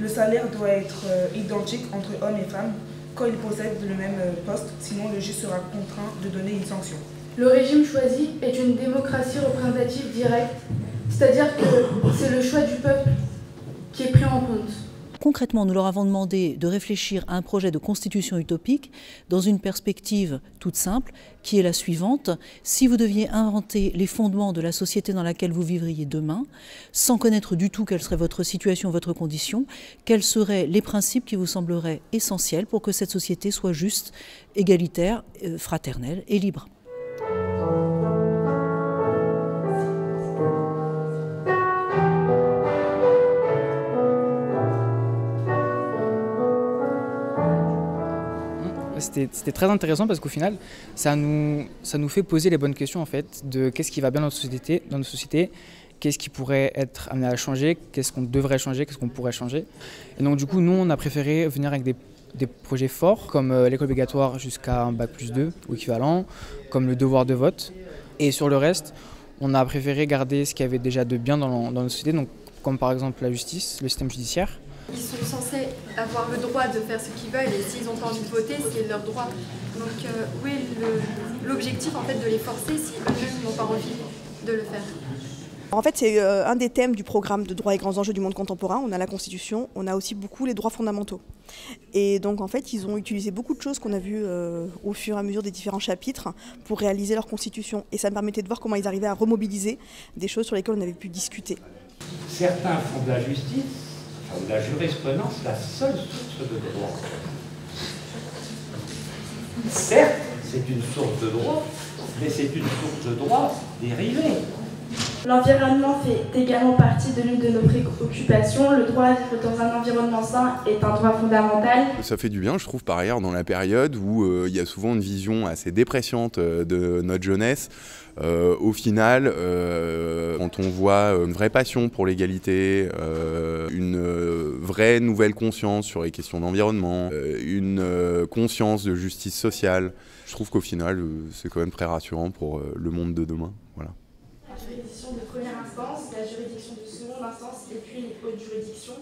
Le salaire doit être identique entre hommes et femmes quand ils possèdent le même poste, sinon le juge sera contraint de donner une sanction. Le régime choisi est une démocratie représentative directe, c'est-à-dire que c'est le choix du peuple qui est pris en compte. Concrètement, nous leur avons demandé de réfléchir à un projet de constitution utopique dans une perspective toute simple, qui est la suivante. Si vous deviez inventer les fondements de la société dans laquelle vous vivriez demain, sans connaître du tout quelle serait votre situation, votre condition, quels seraient les principes qui vous sembleraient essentiels pour que cette société soit juste, égalitaire, fraternelle et libre ? C'était très intéressant parce qu'au final, ça nous fait poser les bonnes questions en fait, de qu'est-ce qui va bien dans notre société, qu'est-ce qui pourrait être amené à changer, qu'est-ce qu'on devrait changer, qu'est-ce qu'on pourrait changer. Et donc du coup, nous, on a préféré venir avec des projets forts, comme l'école obligatoire jusqu'à un bac+2 ou équivalent, comme le devoir de vote. Et sur le reste, on a préféré garder ce qu'il y avait déjà de bien dans notre société, donc, comme par exemple la justice, le système judiciaire. Ils sont censés avoir le droit de faire ce qu'ils veulent et s'ils n'ont pas envie de voter, c'est leur droit. Donc oui, l'objectif en fait de les forcer si eux-mêmes n'ont pas envie de le faire. En fait, c'est un des thèmes du programme de droits et grands enjeux du monde contemporain. On a la Constitution, on a aussi beaucoup les droits fondamentaux. Et donc en fait, ils ont utilisé beaucoup de choses qu'on a vues au fur et à mesure des différents chapitres pour réaliser leur Constitution. Et ça me permettait de voir comment ils arrivaient à remobiliser des choses sur lesquelles on avait pu discuter. Certains font de la justice, de la jurisprudence, la seule source de droit. Certes, c'est une source de droit, mais c'est une source de droit dérivée. L'environnement fait également partie de l'une de nos préoccupations. Le droit à vivre dans un environnement sain est un droit fondamental. Ça fait du bien, je trouve, par ailleurs, dans la période où il y a souvent une vision assez dépressionnante de notre jeunesse. Au final, quand on voit une vraie passion pour l'égalité, une vraie nouvelle conscience sur les questions d'environnement, une conscience de justice sociale, je trouve qu'au final, c'est quand même très rassurant pour le monde de demain. Voilà. La juridiction de première instance, la juridiction de seconde instance et puis les hautes juridictions.